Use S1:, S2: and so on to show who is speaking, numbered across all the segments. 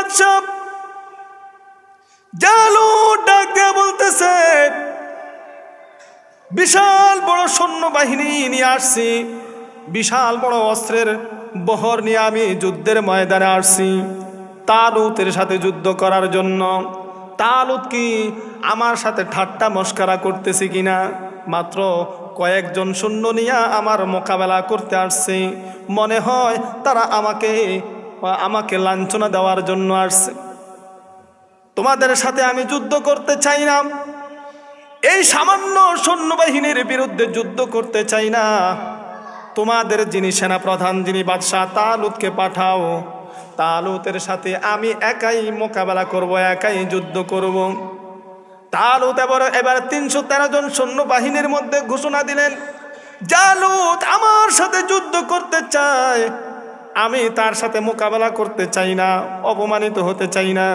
S1: বাদশা জালুত ডাক দিয়ে বলতেছে, বিশাল বড় সৈন্যবাহিনী নিয়ে আসছি, বিশাল বড় অস্ত্রের বহর নিয়ে আমি যুদ্ধের ময়দানে আসছি তালুতের সাথে যুদ্ধ করার জন্য। তালুত কি আমার সাথে ঠাট্টা মস্করা করতেছে কিনা? মাত্র কয়েকজন সৈন্য নিয়ে আমার মোকাবেলা করতে আসছে, মনে হয় তারা আমাকে লাঞ্ছনা দেওয়ার জন্য আসছে। তোমাদের সাথে আমি যুদ্ধ করতে চাই না, এই সামান্য সৈন্যবাহিনীর বিরুদ্ধে যুদ্ধ করতে চাই না। তোমাদের যিনি সেনাপ্রধান, যিনি বাদশাহ, তালুতকে পাঠাও, তালুতের সাথে আমি একাই মোকাবেলা করব, একাই যুদ্ধ করব। তালুত এবার 313 জন সৈন্যবাহিনীর মধ্যে ঘোষণা দিলেন, জালুত আমার সাথে যুদ্ধ করতে চায়, আমি তার সাথে মোকাবেলা করতে চাই না, অপমানিত হতে চাই না।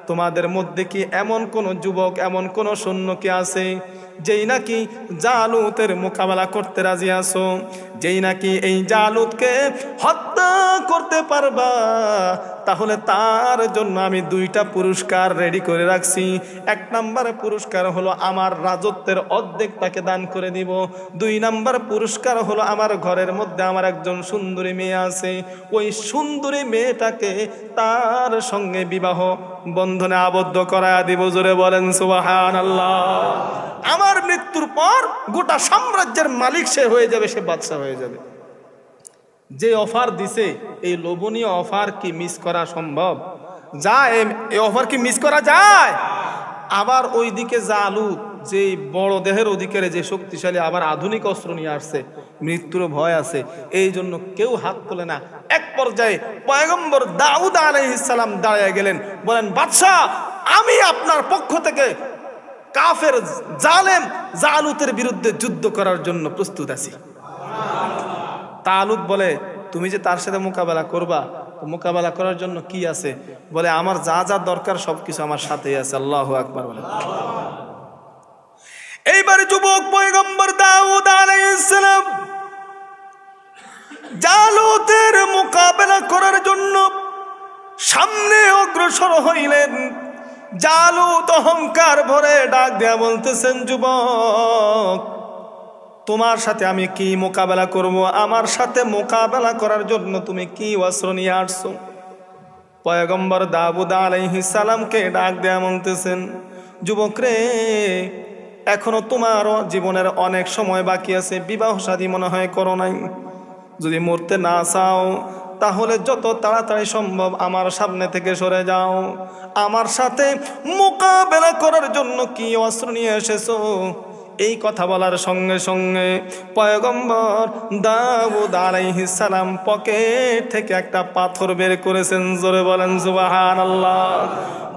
S1: তোমাদের মধ্যে কি এমন কোন যুবক, এমন কোন সৈন্য কি আছে যেই নাকি জালুতের মোকাবেলা করতে রাজি আছো, যেই নাকি এই জালুতকে হত্যা করতে পারবা? তাহলে তার জন্য আমি 2টা পুরস্কার রেডি করে রাখছি। 1 নম্বর পুরস্কার হলো আমার রাজত্বের অর্ধেক তাকে দান করে দিব। 2 নম্বর পুরস্কার হলো আমার ঘরের মধ্যে আমার একজন সুন্দরী মেয়ে আছে, ওই সুন্দরী মেয়েটাকে তার সঙ্গে বিবাহ বন্ধনে আবদ্ধ করায়া দিব। জোরে বলেন সুবহানাল্লাহ। আমার মৃত্যুর পর গোটা সাম্রাজ্যের মালিক সে হয়ে যাবে, সে বাদশা হয়ে যাবে। যে অফার দিছে, এই লোভনীয় অফার কি মিস করা সম্ভব? এই অফার কি মিস করা যায়? আবার ওইদিকে জালুত যে বড় দেহের অধিকারে, যে শক্তিশালী, আবার আধুনিক অস্ত্র নিয়ে আসছে, মৃত্যুর ভয় আছে, এই জন্য কেউ হাত তোলে না। এক পর্যায়ে পয়গম্বর দাউদ আলাইহিস সালাম দাঁড়িয়ে গেলেন, বলেন, বাদশাহ, আমি আপনার পক্ষ থেকে কাফের জালেম জালুতের বিরুদ্ধে যুদ্ধ করার জন্য প্রস্তুত আছি। তালুত বলে, তুমি যে তার সাথে মোকাবেলা করবা, মোকাবেলা করার জন্য কি আছে? বলে, আমার যা যা দরকার সবকিছু আমার সাথেই আছে। আল্লাহু আকবার বলে। এইবারে যুবক পয়গম্বর দাউদ আলাইহিস সালাম জালুতের মোকাবেলা করার জন্য সামনে অগ্রসর হইলেন। জালুত অহংকার ভরে ডাক দেয়া বলতেছেন, যুবক, তোমার সাথে আমি কি মোকাবেলা করব? আমার সাথে মোকাবেলা করার জন্য তুমি কি অস্ত্র নিয়ে আসছো? পয়গম্বর দাউদ আলাইহিস সালামকে ডাক দেয়া বলতেছেন, যুবক রে, এখনো তোমার জীবনের অনেক সময় বাকি আছে, বিবাহ শাদী মনে হয় করো নাই। যদি মরতে না চাও তাহলে যত তাড়াতাড়ি সম্ভব আমার সামনে থেকে সরে যাও। আমার সাথে মোকাবেলা করার জন্য কি অস্ত্র নিয়ে এসেছো? এই কথা বলার সঙ্গে সঙ্গে পয়গম্বর দাউদ আলাইহিস সালাম পকেট থেকে একটা পাথর বের করেছেন। জোরে বলেন সুবহানাল্লাহ।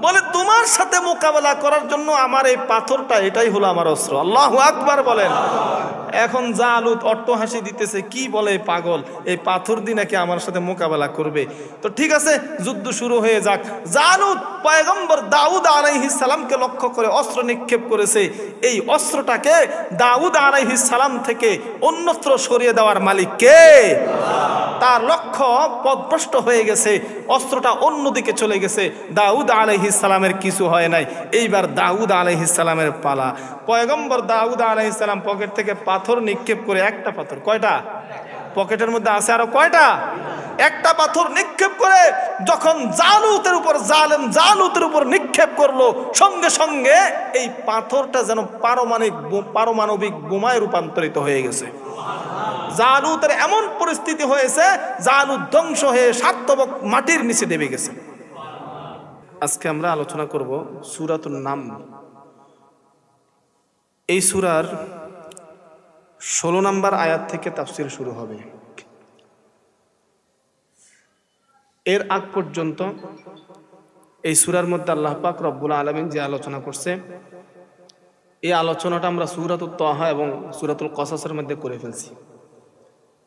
S1: বলে, তোমার সাথে মোকাবেলা করার জন্য আমার এই পাথরটা, এটাই হলো আমার অস্ত্র। আল্লাহু আকবার বলেন। এখন জালুত অট্টহাসি দিতেছে, কি বলে পাগল, এই পাথর দিয়ে নাকি আমার সাথে মোকাবেলা করবে? তো ঠিক আছে, যুদ্ধ শুরু হয়ে যাক। জালুত পয়গম্বর দাউদ আলাইহিস সালামকে লক্ষ্য করে অস্ত্র নিক্ষেপ করেছে। এই অস্ত্রটাকে দাউদ আলাইহিস সালাম থেকে অন্যত্র সরিয়ে দেওয়ার মালিক কে? তার লক্ষ্য পথভ্রষ্ট হয়ে গেছে, অস্ত্রটা অন্যদিকে চলে গেছে। দাউদ আলাইহিস সালামের কিছু হয় নাই। এইবার দাউদ আলাইহিস সালামের পালা। পয়গম্বর দাউদ আলাইহিস সালাম পকেট থেকে পাথর নিক্ষেপ করে, একটা পাথর, কয়টা পকেটের মধ্যে আছে? আরো কয়টা? একটা পাথর নিক্ষেপ করে যখন জালুতের উপর, জালেম জালুতের উপর নিক্ষেপ করলো, সঙ্গে সঙ্গে এই পাথরটা যেন পারমাণবিক বোমায় রূপান্তরিত হয়ে গেছে। জালুতের এমন পরিস্থিতি হয়েছে, জালুত ধ্বংস হয়ে সাতবক মাটির নিচে নেমে গেছে। আজকে আমরা আলোচনা করব সূরাতুন নামল। এই সূরার 16 নম্বর আয়াত থেকে তাফসীর শুরু হবে। এর আগ পর্যন্ত এই সূরার মধ্যে আল্লাহ পাক রব্বুল আলামিন যে আলোচনা করছে, এই আলোচনাটা আমরা সূরাতুত তাহা এবং সূরাতুল কসাসের মধ্যে করে ফেলছি।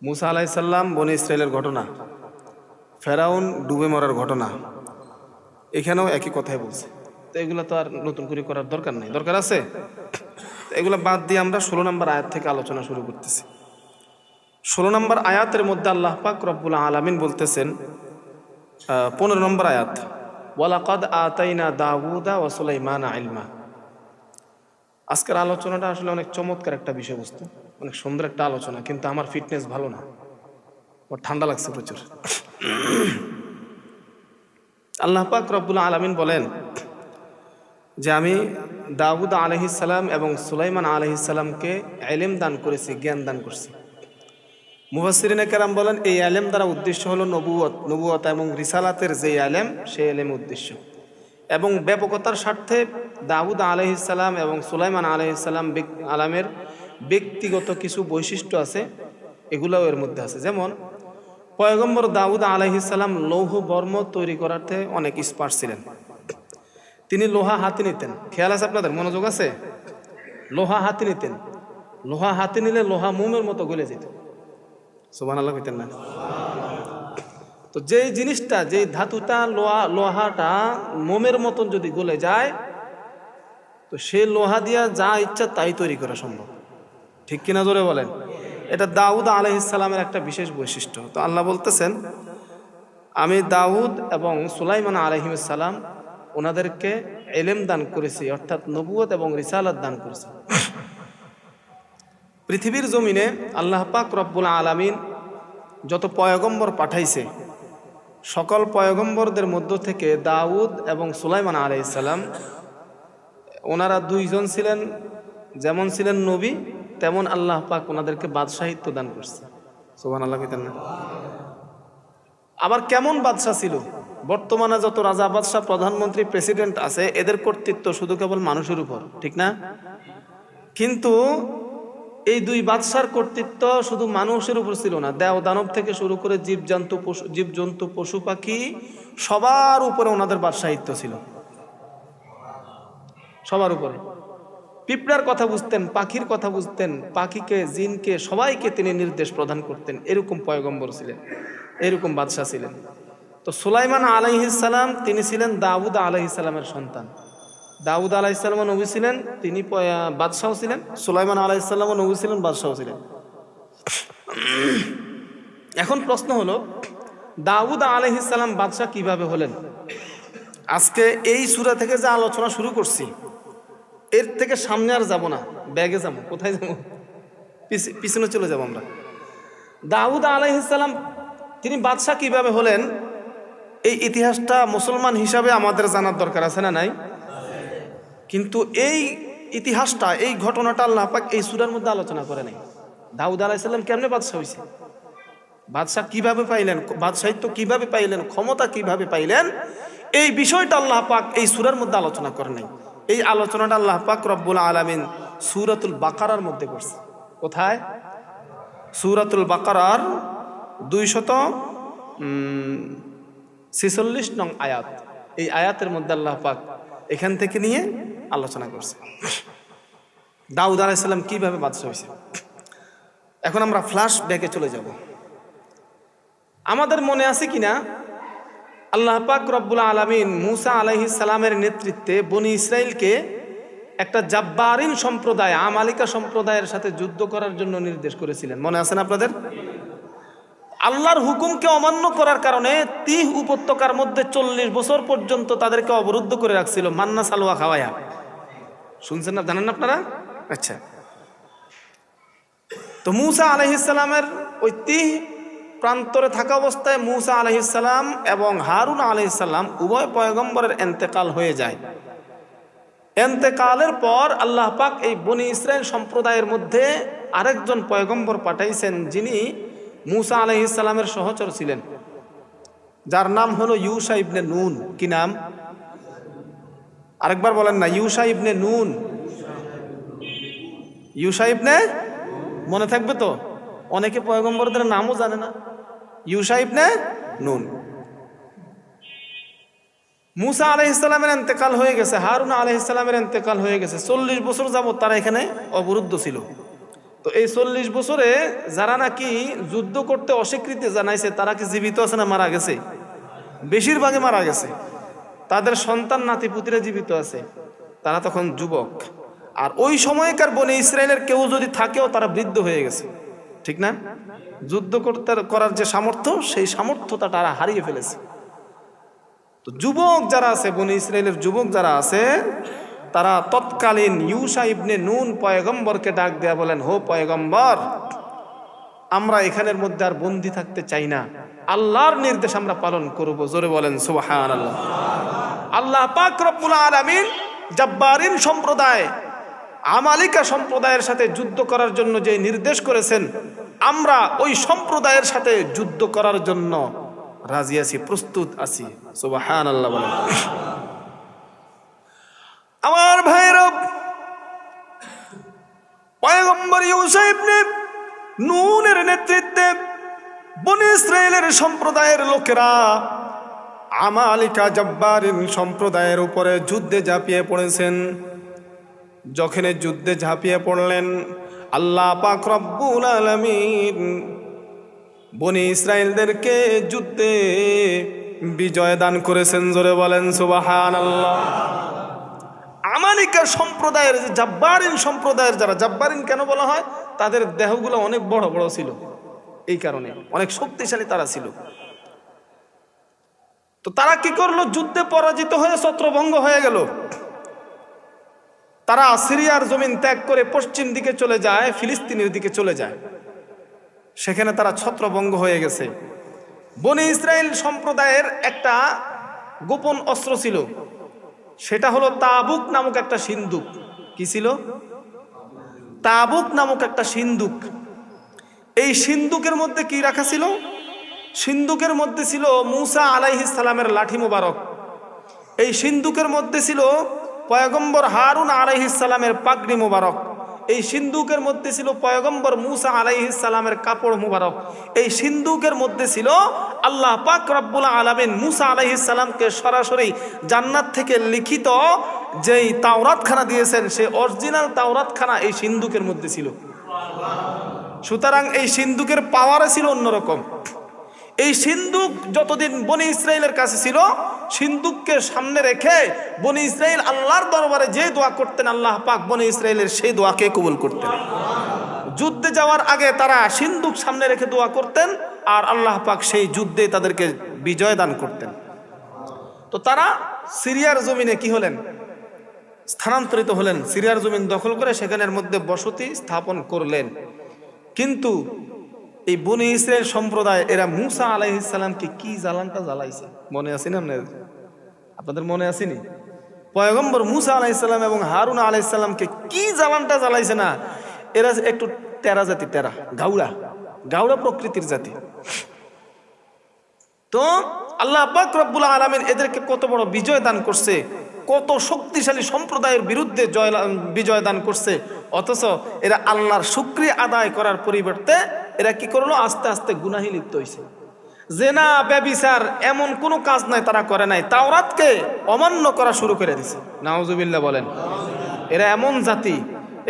S1: মুসা আলাইহিস সালাম, বনী ইসরাইলের ঘটনা, ফেরাউন ডুবে মরার ঘটনা, এখানেও একই কথাই বলছে। তো এগুলো তো আর নতুন করে করার দরকার নেই, দরকার আছে? এগুলো বাদ দিয়ে আমরা 16 নম্বর আয়াত থেকে আলোচনা শুরু করতেছি। 16 নম্বর আয়াতের মধ্যে আল্লাহ পাক রব্বুল আলামিন বলতেছেন, 15 নম্বর আয়াত, ওয়ালাকাদ আতাইনা দাউদা ওয়া সুলাইমানা ইলমা। আজকের আলোচনাটা আসলে অনেক চমৎকার একটা বিষয়বস্তু, অনেক সুন্দর একটা আলোচনা, কিন্তু আমার ফিটনেস ভালো না, আমার ঠান্ডা লাগছে প্রচুর। আল্লাহ পাক রব্বুল আলামিন বলেন যে আমি দাউদ আলাইহিস সালাম এবং সুলাইমান আলাইহিস সালামকে ইলম দান করেছি, জ্ঞান দান করছি। মুফাসসিরিনে কেরাম বলেন এই ইলম দ্বারা উদ্দেশ্য হলো নবুয়ত এবং রিসালাতের যে ইলম, সেই ইলম উদ্দেশ্য। এবং ব্যাপকতার স্বার্থে দাউদ আলাইহিস সালাম এবং সুলাইমান আলাইহিস সালাম আলামের ব্যক্তিগত কিছু বৈশিষ্ট্য আছে, এগুলোও এর মধ্যে আছে। যেমন পয়গম্বর দাউদ আলাইহিস সালাম লৌহ বর্ম তৈরি করাতে অনেক এক্সপার্ট ছিলেন। তিনি লোহা হাতে নিতেন, খেয়াল আছে আপনাদের, মনোযোগ আছে? লোহা হাতে নিতেন, লোহা হাতে নিলে লোহা মোমের মতো গলে যেত। সুবহানাল্লাহ কইতেন না? তো যেই জিনিসটা, যেই ধাতুটা লোহাটা মোমের মতন যদি গলে যায়, তো সে লোহা দিয়া যা ইচ্ছা তাই তৈরি করা সম্ভব। ঠিক কিনা জোরে বলেন? এটা দাউদ আলাইহিস সালামের একটা বিশেষ বৈশিষ্ট্য। তো আল্লাহ বলতেছেন আমি দাউদ এবং সুলাইমান আলাইহিস সালাম ওনাদেরকে ইলম দান করেছি, অর্থাৎ নবুয়ত এবং রিসালাত দান করেছি। পৃথিবীর জমিনে আল্লাহ পাক রব্বুল আলামিন যত পয়গম্বর পাঠাইছে, সকল পয়গম্বরদের মধ্য থেকে দাউদ এবং সুলাইমান আলাইহিস সালাম ওনারা দুইজন ছিলেন, যেমন ছিলেন নবী, তেমন আল্লাহ পাক ওনাদেরকে বাদশাহিত্ব দান করছে। সুবহানাল্লাহ কইতেন না? আবার কেমন বাদশাহ ছিল? বর্তমানে যত রাজা, বাদশাহ, প্রধানমন্ত্রী, প্রেসিডেন্ট আছে, এদের কর্তৃত্ব শুধু কেবল মানুষের উপর, ঠিক না? কিন্তু এই দুই বাদশার কর্তৃত্ব শুধু মানুষের উপর ছিল না, দেও দানব থেকে শুরু করে জীবজন্তু, পশু পাখি, সবার উপরে ওনাদের বাদশাহিত্ব ছিল, সবার উপরে। পিঁপড়ার কথা বুঝতেন, পাখির কথা বুঝতেন, পাখিকে, জিনকে, সবাইকে তিনি নির্দেশ প্রদান করতেন। এরকম পয়গম্বর ছিলেন, এরকম বাদশাহ ছিলেন। তো সুলাইমান আলাইহিস সালাম তিনি ছিলেন দাউদ আলাইহিস সালামের সন্তান। দাউদ আলাইহিস সালাম নবী ছিলেন, তিনি বাদশাহ ছিলেন। সুলাইমান আলাইহিস সালাম নবী ছিলেন, বাদশাহ ছিলেন। এখন প্রশ্ন হলো, দাউদ আলাইহিস সালাম বাদশাহ কিভাবে হলেন? আজকে এই সূরা থেকে যে আলোচনা শুরু করছি, এর থেকে সামনে আর যাব না, ব্যাগে যাবো। কোথায় যাবো? পিছনে চলে যাবো আমরা। দাউদ আলাইহিস সালাম তিনি বাদশাহ কিভাবে হলেন, এই ইতিহাসটা মুসলমান হিসাবে আমাদের জানার দরকার আছে না নাই? কিন্তু এই ইতিহাসটা, এই ঘটনাটা আল্লাহ পাক এই সূরার মধ্যে আলোচনা করে নাই। দাউদ আলাইহিস সালাম কেমনে বাদশাহ হইছে, বাদশাহ কিভাবে পাইলেন, বাদশাহিত্ব কিভাবে পাইলেন, ক্ষমতা কিভাবে পাইলেন, এই বিষয়টা আল্লাহ পাক এই সূরার মধ্যে আলোচনা করে নাই। এই আলোচনাটা আল্লাহ পাক রব্বুল আলামিন সূরাতুল বাকারার মধ্যে করছে। কোথায়? সূরাতুল বাকারার 246 নং আয়াত। এই আয়াতের মধ্যে আল্লাহ পাক এখান থেকে নিয়ে আলোচনা করছে দাউদ আলাইহিস সালাম কিভাবে বাদশাহ হয়েছে। এখন আমরা ফ্ল্যাশ ব্যাকে চলে যাব। আমাদের মনে আছে কিনা, আল্লাহ পাক রব্বুল আলামিন মূসা আলাইহিস সালামের নেতৃত্বে বনি ইসরাইলকে একটা জাব্বারিন সম্প্রদায়, আমালিকা সম্প্রদায়ের সাথে যুদ্ধ করার জন্য নির্দেশ করেছিলেন, মনে আছে না আপনাদের? আল্লাহর হুকুমকে অমান্য করার কারণে তিহ উপত্যকার মধ্যে 40 বছর পর্যন্ত তাদেরকে অবরুদ্ধ করে রাখছিল, মান্না সালওয়া খাওয়ায়া। শুনছেন না, জানেন না আপনারা? আচ্ছা, তো মূসা আলাইহিস সালামের ওই তিহ প্রান্তরে থাকা অবস্থায় মূসা আলাইহিস সালাম এবং হারুন আলাইহিস সালাম উভয় পয়গম্বরের ইন্তেকাল হয়ে যায়। ইন্তেকালের পর আল্লাহ পাক এই বনি ইসরাইল সম্প্রদায়ের মধ্যে আরেকজন পয়গম্বর পাঠাইছেন, যিনি মূসা আলাইহিস সালামের সহচর ছিলেন, যার নাম হলো ইউশা ইবনে নুন। কি নাম? আরেকবার বলেন না, ইউশা ইবনে নুন। ইউশা ইবনে, মনে থাকবে তো? অনেকে পয়গম্বরদের নামও জানে না। ইউশা ইবনে নুন। মূসা আলাইহিস সালামের ইন্তেকাল হয়ে গেছে, হারুন আলাইহিস সালামের ইন্তেকাল হয়ে গেছে। 40 বছর যাবত তারা এখানে অবরুদ্ধ ছিল। তো এই 40 বছরে যারা নাকি যুদ্ধ করতে অস্বীকৃতি জানাইছে, তারা কি জীবিত আছে না মারা গেছে? বেশিরভাগে মারা গেছে। তাদের সন্তান নাতিপুতিরা জীবিত আছে, তারা তখন যুবক। আর ওই সময়কার বনি ইসরায়েলের কেউ যদি থাকেও, তারা বৃদ্ধ হয়ে গেছে, ঠিক না? যুদ্ধ করার যে সামর্থ্য, সেই সামর্থ্যটা তারা হারিয়ে ফেলেছে। তো যুবক যারা আছে, বনি ইসরায়েলের যুবক যারা আছে, তারা তৎকালীন ইউশা ইবনে নুন পয়গম্বরকে ডাক দেয়া বলেন, হো পয়গম্বর, আমরা এখানের মধ্যে আর বন্দী থাকতে চাই না, আল্লাহর নির্দেশ আমরা পালন করব। জোরে বলেন সুবহানাল্লাহ। আল্লাহ পাক রব্বুল আলামিন জাব্বারিন সম্প্রদায়, আমালিকা সম্প্রদায়ের সাথে যুদ্ধ করার জন্য যে নির্দেশ করেছেন, আমরা ওই সম্প্রদায়ের সাথে যুদ্ধ করার জন্য রাজি আছি, প্রস্তুত আছি। সুবহানাল্লাহ বলেন। আমার ভাইরা, পয়গম্বর ইউসা ইবনে নুনের নেতৃত্বে বনি ইসরায়েলের সম্প্রদায়ের লোকেরা আমালিকা জাব্বারিন সম্প্রদায়ের উপরে যুদ্ধে ঝাঁপিয়ে পড়েছেন। যখন যুদ্ধে ঝাঁপিয়ে পড়লেন, আল্লাহ পাক রব্বুল আলামিন বনি ইসরায়েলদেরকে যুদ্ধে বিজয় দান করেছেন। জোরে বলেন সুবহানাল্লাহ। আমালিকা সম্প্রদায়ের যে জাব্বারিন সম্প্রদায়ের যারা, জাব্বারিন কেন বলা হয়? তাদের দেহগুলো অনেক বড় বড় ছিল, এই কারণে অনেক শক্তিশালী তারা ছিল। তো তারা কি করলো? যুদ্ধে পরাজিত হয়ে ছত্রভঙ্গ হয়ে গেল। তারা সিরিয়ার জমিন ত্যাগ করে পশ্চিম দিকে চলে যায়, ফিলিস্তিনের দিকে চলে যায়। সেখানে তারা ছত্রভঙ্গ হয়ে গেছে। বনি ইসরায়েল সম্প্রদায়ের একটা গোপন অস্ত্র ছিল, সেটা হলো তাবুক নামক একটা সিন্দুক। কি ছিল? তাবুক নামক একটা সিন্দুক। এই সিন্দুকের মধ্যে কি রাখা ছিল? সিন্দুকের মধ্যে ছিল মূসা আলাইহিস সালামের লাঠি মুবারক। এই সিন্দুকের মধ্যে ছিল পয়গম্বর হারুন আলাইহিস সালামের পাগড়ি মুবারক। এই সিন্দুকের মধ্যে ছিল পয়গম্বর মূসা আলাইহিস সালামের কাপড় মুবারক। এই সিন্দুকের মধ্যে ছিল আল্লাহ পাক রব্বুল আলামিন মূসা আলাইহিস সালামকে সরাসরি জান্নাত থেকে লিখিত যেই তাওরাতখানা দিয়েছেন, সেই অরিজিনাল তাওরাতখানা এই সিন্দুকের মধ্যে ছিল। সুতরাং এই সিন্দুকের পাওয়ারে ছিল অন্যরকম। এই সিন্দুক যতদিন বনি ইসরায়েলের কাছে ছিল, সিন্দুককে সামনে রেখে বনি ইসরায়েল আল্লাহর দরবারে যে দোয়া করতেন, আল্লাহ পাক বনি ইসরায়েলের সেই দোয়াকে কবুল করতেন। যুদ্ধে যাওয়ার আগে তারা সিন্দুক সামনে রেখে দোয়া করতেন, আর আল্লাহ পাক সেই যুদ্ধে তাদেরকে বিজয় দান করতেন। তো তারা সিরিয়ার জমিনে কি হলেন? স্থানান্তরিত হলেন। সিরিয়ার জমিন দখল করে সেখানের মধ্যে বসতি স্থাপন করলেন। কিন্তু এই বনি ইসরায়েল সম্প্রদায়, এরা মূসা আলাইহিস সালামকে কি জ্বালানটা জ্বালাইছে, মনে আছে না? আপনাদের মনে আসেনি? পয়গম্বর মূসা আলাইহিস সালাম এবং হারুন আলাইহিস সালামকে কি জ্বালানটা জ্বালাইছে না? এরা একটু তেরা জাতি, তেরা গাউড়া গাউড়া প্রকৃতির জাতি। তো আল্লাহ পাক রব্বুল আলামিন এদেরকে কত বড় বিজয় দান করছে, কত শক্তিশালী সম্প্রদায়ের বিরুদ্ধে বিজয় দান করছে। অথচ এরা আল্লাহর শুকরিয়া আদায় করার পরিবর্তে এরা কি করলো? আস্তে আস্তে গুনাহে লিপ্ত হয়েছে। জেনা, ব্যভিচার, এমন কোনো কাজ নাই তারা করে নাই, তাওরাতকে অমান্য করা শুরু করে দিছে। নাউজুবিল্লাহ বলেন। এরা এমন জাতি,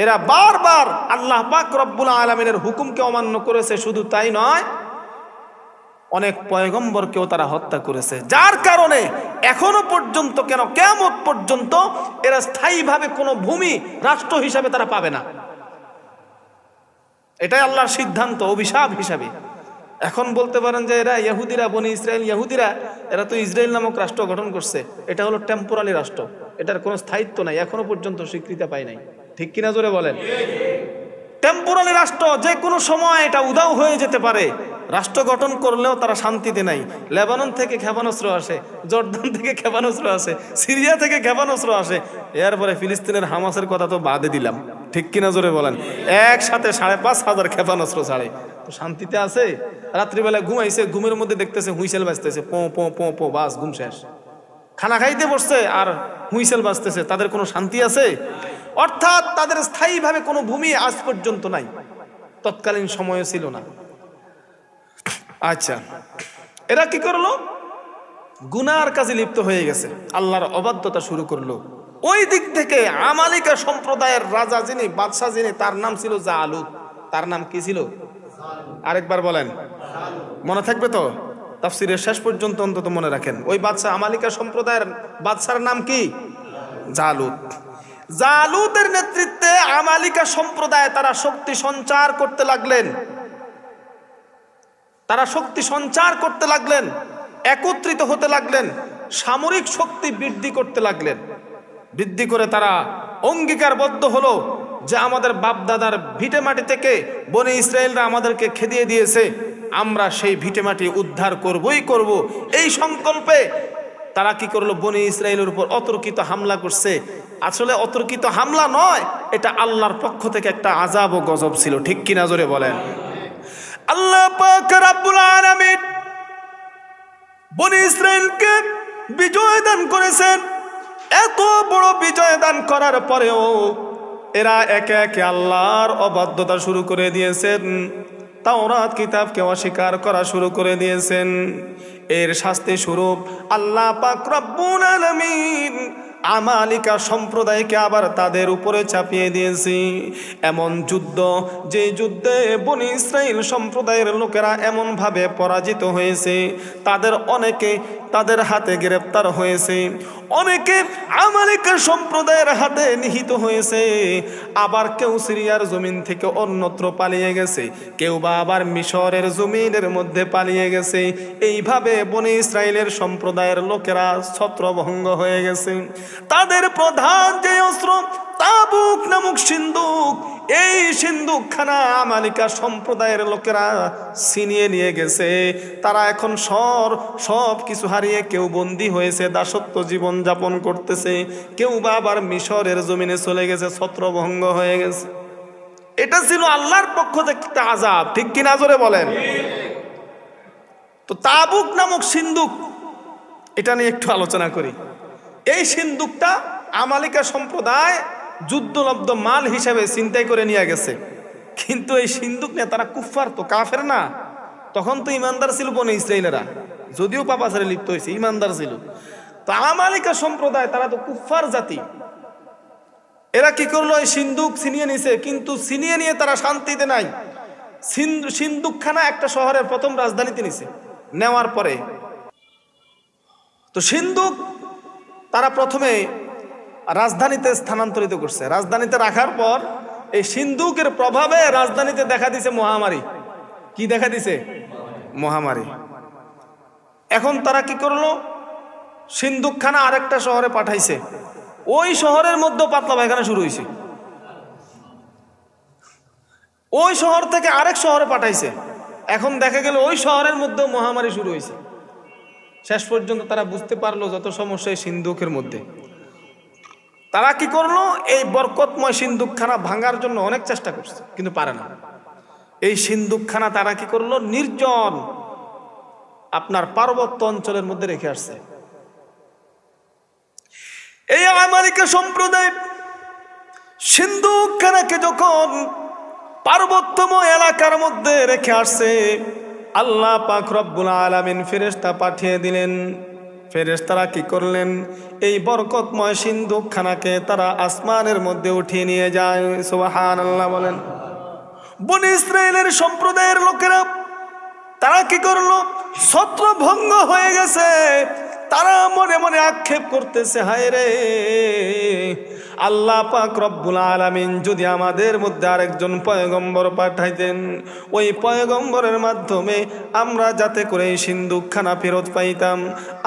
S1: এরা বারবার আল্লাহ পাক রব্বুল আলামিনের হুকুমকে অমান্য করেছে। শুধু তাই নয়, অনেক পয়গম্বরকেও তারা হত্যা করেছে, যার কারণে এখনো পর্যন্ত, কেন কিয়ামত পর্যন্ত এরা স্থায়ীভাবে কোনো ভূমি রাষ্ট্র হিসাবে তারা পাবে না। এটাই আল্লাহর সিদ্ধান্ত, অভিশাপ হিসাবে। এখন বলতে পারেন যে এরা ইহুদিরা, বনি ইসরায়েল ইহুদিরা, এরা তো ইসরায়েল নামক রাষ্ট্র গঠন করছে, এটা হলো টেম্পোরারি রাষ্ট্র, এটার কোনো স্থায়িত্ব নাই, এখনো পর্যন্ত স্বীকৃতি পায় নাই। ঠিক কিনা জোরে বলেন? টেম্পোরারি রাষ্ট্র, যে কোনো সময় এটা উধাও হয়ে যেতে পারে। রাষ্ট্র গঠন করলেও তারা শান্তিতে নাই। লেবানন থেকে ক্ষেপণাস্ত্র আসে, জর্দান থেকে ক্ষেপণাস্ত্র আসে, সিরিয়া থেকে ক্ষেপণাস্ত্র আসে, এরপরে ফিলিস্তিনের হামাসের কথা তো বাদে দিলাম। ঠিক কিনা জোরে বলেন? একসাথে 5,500 ক্ষেপণাস্ত্র ছাড়ে, তো শান্তিতে আছে? রাত্রিবেলায় ঘুমাইছে, ঘুমের মধ্যে দেখতেছে হুইসেল বাজতেছে, পো পো পো পো, বাস, ঘুম শেষ। খানা খাইতে বসছে আর হুইসেল বাজতেছে, তাদের কোনো শান্তি আছে? অর্থাৎ তাদের স্থায়ীভাবে কোনো ভূমি আজ পর্যন্ত নাই, তৎকালীন সময় ছিল না। আচ্ছা, এরা কি করলো? গুনার কাজে লিপ্ত হয়ে গেছে, আল্লাহর অবাধ্যতা শুরু করলো। ওই দিক থেকে আমালিকা সম্প্রদায়ের রাজা যিনি, বাদশাহ যিনি, তার নাম ছিল জালুত। তার নাম কি ছিল? আরেকবার বলেন, মনে থাকবে তো? তাফসীরের শেষ পর্যন্ত অন্তত মনে রাখেন। ওই বাদশাহ, আমালিকা সম্প্রদায়ের বাদশার নাম কি? জালুত। জালুতের নেতৃত্বে আমালিকা সম্প্রদায় তারা শক্তি সঞ্চার করতে লাগলেন। তারা শক্তি সঞ্চার করতে লাগলেন, একত্রিত হতে লাগলেন। সামরিক শক্তি বৃদ্ধি করতে লাগলেন। বৃদ্ধি করে তারা অঙ্গীকারবদ্ধ হলো যে আমাদের বাপদাদার ভিটেমাটি থেকে বনি ইসরায়েলরা আমাদেরকে খেদিয়ে দিয়েছে, আমরা সেই ভিটেমাটি উদ্ধার করবই করব। এই সংকল্পে তারা কি করলো, বনি ইসরায়েলের উপর অতর্কিত হামলা করছে। আসলে অতর্কিত হামলা নয়, এটা আল্লাহর পক্ষ থেকে একটা আযাব ও গজব ছিল। ঠিক কিনা জোরে বলেন। আল্লাহ পাক রব্বুল আলামিন বনি ইসরায়েলকে বিজয় দান করেছেন। এত বড় বিজয় দান করার পরেও এরা একে একে আল্লাহর অবাধ্যতা শুরু করে দিয়েছেন, তাওরাত কিতাবকে অস্বীকার করা শুরু করে দিয়েছেন। এর শাস্তি স্বরূপ আল্লাহ পাক রব্বুল আলামিন আমালিকা সম্প্রদায়কে আবার তাদের উপরে চাপিয়ে দিয়েছি। এমন যুদ্ধ, যে যুদ্ধে বনি ইসরাইল সম্প্রদায়ের লোকেরা এমনভাবে পরাজিত হয়েছে, তাদের অনেকে তাদের হাতে গ্রেপ্তার হয়েছে, অনেকে আমালিকা সম্প্রদায়ের হাতে নিহত হয়েছে। আবার কেউ সিরিয়ার জমিন থেকে অন্যত্র পালিয়ে গেছে, কেউ বা আবার মিশরের জমিনের মধ্যে পালিয়ে গেছে। এইভাবে বনি ইসরায়েলের সম্প্রদায়ের লোকেরা ছত্রভঙ্গ হয়ে গেছে। তাদের প্রধান যে অস্ত্র তাবুক নামক সিন্দুক, এই সিন্দুকখানা আমালিকা সম্প্রদায়ের লোকেরা ছিনিয়ে নিয়ে গেছে। তারা এখন সব কিছু হারিয়ে কেউ বন্দী হয়েছে, দাসত্ব জীবন যাপন করতেছে, কেউ বা আবার মিশরের জমিনে চলে গেছে, ছত্রভঙ্গ হয়ে গেছে। এটা ছিল আল্লাহর পক্ষ থেকে একটা আযাব। ঠিক কিনা জোরে বলেন। তো তাবুক নামক সিন্দুক, এটা নিয়ে একটু আলোচনা করি। এই সিন্দুকটা আমালিকা সম্প্রদায় যুদ্ধলব্ধ মাল হিসাবে ছিনতাই করে নিয়ে গেছে। কিন্তু এই সিন্দুক নিয়ে তারা কুফফার, তো কাফের না, তখন তো ইমানদার ছিল বনি ইসরায়েলেরা, যদিও পাপাচারে লিপ্ত হয়েছে, ইমানদার ছিল। তো আমালিকা সম্প্রদায় তারা তো কুফফার জাতি, এরা কি করলো, এই সিন্দুক ছিনিয়ে নিছে। কিন্তু ছিনিয়ে নিয়ে তারা শান্তিতে নাই। সিন্দুকখানা একটা শহরের প্রথম রাজধানীতে নিছে, নেওয়ার পরে তো সিন্দুক তারা প্রথমে রাজধানীতে স্থানান্তরিত করছে। রাজধানীতে রাখার পর এই সিন্দুকের প্রভাবে রাজধানীতে দেখা দিছে মহামারী। কি দেখা দিছে? মহামারী। এখন তারা কি করলো, সিন্দুকখানা আরেকটা শহরে পাঠাইছে। ওই শহরের মধ্যে পাতলা পায়খানা শুরু হয়েছে। ওই শহর থেকে আরেক শহরে পাঠাইছে। এখন দেখা গেল ওই শহরের মধ্যেও মহামারী শুরু হয়েছে। শেষ পর্যন্ত তারা বুঝতে পারলো যত সমস্যা এই সিন্দুকের মধ্যে। তারা কি করলো, এই বরকতময় সিন্দুকখানা ভাঙার জন্য অনেক চেষ্টা করছে, কিন্তু পারে না। এই সিন্দুকখানা তারা কি করলো, নির্জন আপনার পার্বত্য অঞ্চলের মধ্যে রেখে আসছে। এই আমালিকা সম্প্রদায় সিন্দুকখানাকে যখন পার্বত্যময় এলাকার মধ্যে রেখে আসছে, আল্লাহ পাক রব্বুল আলামিন ফেরেশতা পাঠিয়ে দিলেন। ফেরেশতারা কি করলেন, এই বরকতময় সিন্দুকখানাকে তারা আসমানের মধ্যে উঠিয়ে নিয়ে যায়। সুবহানাল্লাহ বলেন। বনি ইসরায়েলের সম্প্রদায়ের লোকেরা তারা কি করলো, ছত্রভঙ্গ হয়ে গেছে। তারা মনে মনে আক্ষেপ করতেছে, হায় রে, আল্লাহ পাক রব্বুল আলামিন যদি আমাদের মধ্যে আরেকজন পয়গম্বর পাঠাইতেন, ওই পয়গম্বরের মাধ্যমে আমরা যাতে করে এই সিন্দুকখানা ফেরত পাইতাম,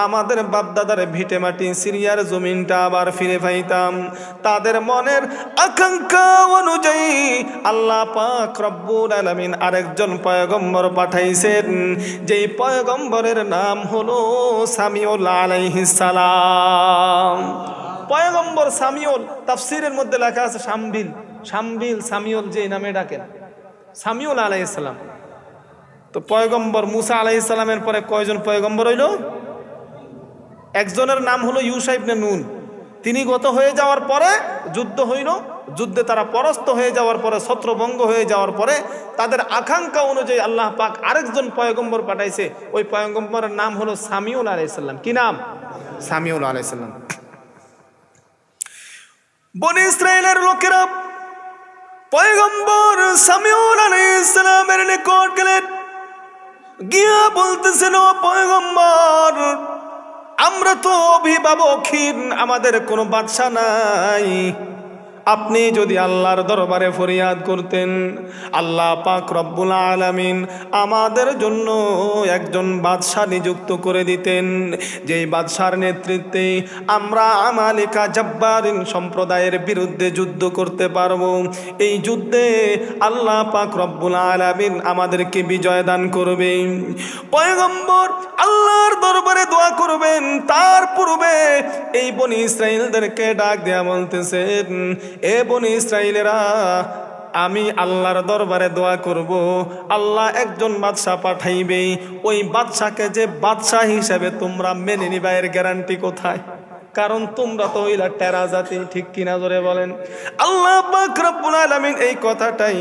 S1: আমাদের বাপদাদার ভিটে মাটি সিরিয়ার জমিনটা আবার ফিরে পাইতাম। তাদের মনের আকাঙ্ক্ষা অনুযায়ী আল্লাহ পাক রব্বুল আলামিন আরেকজন পয়গম্বর পাঠাইছেন, যেই পয়গম্বরের নাম হলো সামিউল আলাইহিস সালাম। পয়গম্বর সামিউল, তাফসীরের মধ্যে লেখা আছে শামবিল সামিউল, যে নামে ডাকেন সামিউল আলাইহিস সালাম। তো পয়গম্বর মুসা আলাইহিস সালামের পরে কয়জন পয়গম্বর হইল? একজনের নাম হলো ইউশা ইবনে নুন। তিনি গত হয়ে যাওয়ার পরে যুদ্ধ হইল, যুদ্ধে তারা পরাস্ত হয়ে যাওয়ার পরে, ছত্রভঙ্গ হয়ে যাওয়ার পরে তাদের আকাঙ্ক্ষা অনুযায়ী আল্লাহ পাক আরেকজন পয়গম্বর পাঠাইছে। ওই পয়গম্বরের নাম হলো সামিউল আলাইহিস সালাম। কি নাম? সামিউল আলাইহিস সালাম। বনি ইসরায়েলের লোকেরা পয়গম্বর সামিউল আলাইহিস সালামের নিকট গেলেন, গিয়া বলতেছেন, ও পয়গম্বর, আমরা তো অভিভাবকহীন, আমাদের কোনো বাদশা নাই, আপনি যদি আল্লাহর দরবারে ফরিয়াদ করতেন, আল্লাহ পাক রব্বুল আলামিন আমাদের জন্য একজন বাদশাহ নিযুক্ত করে দিতেন, যেই বাদশার নেতৃত্বে আমরা আমালিকা জব্বারিন সম্প্রদায়ের বিরুদ্ধে যুদ্ধ করতে পারবো। এই যুদ্ধে আল্লাহ পাক রব্বুল আলামিন আমাদেরকে বিজয় দান করবে। পয়গম্বর আল্লাহর দরবারে দোয়া করবেন, তার পূর্বে এই বনি ইসরাইলদেরকে ডাক দেয়া বলতেছেন, এ বনি ইসরাইলেরা, আমি আল্লাহর দরবারে দোয়া করব, আল্লাহ একজন বাদশাহ পাঠাইবে, ওই বাদশাকে যে বাদশাহ হিসেবে তোমরা মেনে নিবা এর গ্যারান্টি কোথায়? কারণ তোমরা তো হইলা টেরা জাতি, ঠিক কিনা জোরে বলেন। আল্লাহ পাক রব্বুল আলামিন এই কথাটাই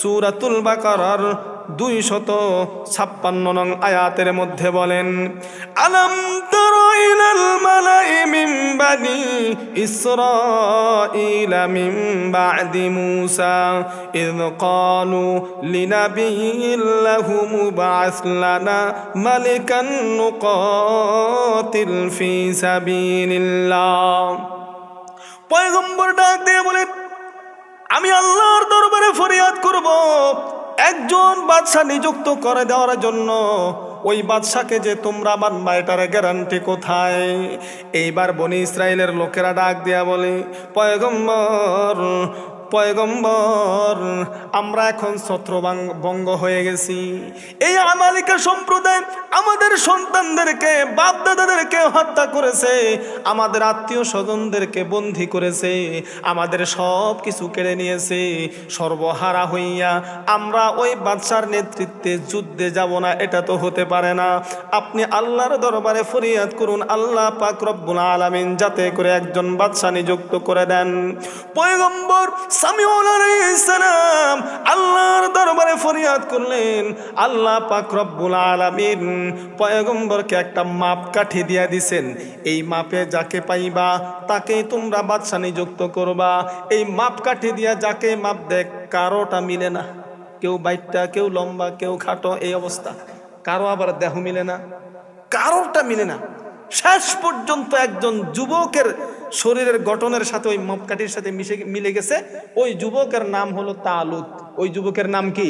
S1: সূরাতুল বাকারার 256 নং আয়াতের মধ্যে বলেন, আলাম তারা ইলাল মালাই মিন বানি ইসরাঈলা মিন বা'দি মূসা ইয ক্বালু লিনাবিয়্যিন লাহুম বা'আস লানা মালিকান নুকাতিল ফি সাবিলিল্লাহ। পয়গম্বর ডাক দিয়ে বলেন, আমি আল্লাহর দরবারে ফরিয়াদ করব একজন বাদশাহ নিযুক্ত করে দেওয়ার জন্য। ওই বাদশাকে যে তোমরা মানবা এটার গ্যারান্টি কোথায়? এইবার বনি ইসরায়েলের লোকেরা ডাক দেয়া বলে, পয়গম্বর আমরা এখন ছত্রভঙ্গ হয়ে গেছি। এই আমালিকা সম্প্রদায় আমাদের সন্তানদেরকে, বাপ দাদাদেরকে হত্যা করেছে, আমাদের আত্মীয় স্বজনদেরকে বন্দী করেছে, আমাদের সব কিছু কেড়ে নিয়েছে। সর্বহারা হইয়া আমরা ওই বাদশার নেতৃত্বে যুদ্ধে যাব না, এটা তো হতে পারে না। আপনি আল্লাহর দরবারে ফরিয়াদ করুন, আল্লাহ পাক রব্বুল আলামিন যাতে করে একজন বাদশা নিযুক্ত করে দেন। পয়গম্বর সামিউল আলাইহিস সালাম আল্লাহর দরবারে ফরিয়াদ করলেন। আল্লাহ পাক রব্বুল আলামিন পয়গম্বরকে একটা মাপকাঠি দিয়া দিছেন, এই মাপে যাকে পাইবা তাকেই তোমরা বাদশা নিযুক্ত করবা। এই মাপকাঠি দিয়া যাকে মাপ দেখ, কারোটা মিলে না, কেউ বাইটটা, কেউ লম্বা, কেউ খাটো, এই অবস্থা। কারো আবার দেহ মিলে না, কারোটা মিলে না। শেষ পর্যন্ত একজন যুবকের শরীরের গঠনের সাথে ওই মাপকাঠির সাথে মিলে গেছে। ওই যুবকের নাম হলো তালুত। ওই যুবকের নাম কি?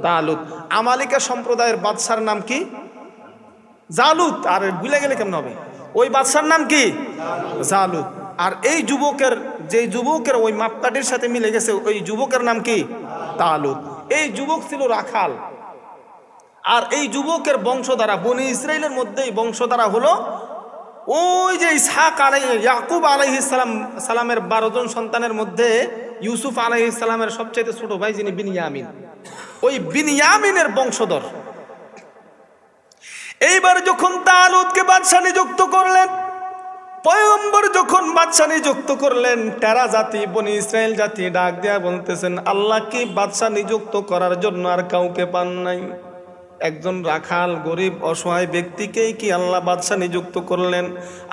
S1: তালুত। আমালিকা সম্প্রদায়ের বাদশার নাম কি? জালুত। আর ভুলে গেলে কেমন হবে? ওই বাদশার নাম কি? জালুত। আর এই যুবকের, যে যুবকের ওই মাপকাঠির সাথে মিলে গেছে, ওই যুবকের নাম কি? তালুত। এই যুবক ছিল রাখাল। আর এই যুবকের বংশধারা বনি ইসরাইলের মধ্যেই বংশধারা হলো ওই যে ইয়াকুব আলাইহিস সালামের 12 জন সন্তানের মধ্যে ইউসুফ আলাইহিস সালামের সবচেয়ে ছোট ভাই যিনি বিনিয়ামিন, ওই বিনিয়ামিনের বংশধর। এইবার যখন তালুতকে বাদশা নিযুক্ত করলেন, পয়গম্বর যখন বাদশা নিযুক্ত করলেন, টেরা জাতি বনি ইসরাইল জাতি ডাক দেয়া বলতেছেন, আল্লাহ কি বাদশা নিযুক্ত করার জন্য আর কাউকে পান নাই? একজন রাখাল গরিব অসহায় ব্যক্তিকেই কি আল্লাহ বাদশা নিযুক্ত করলেন?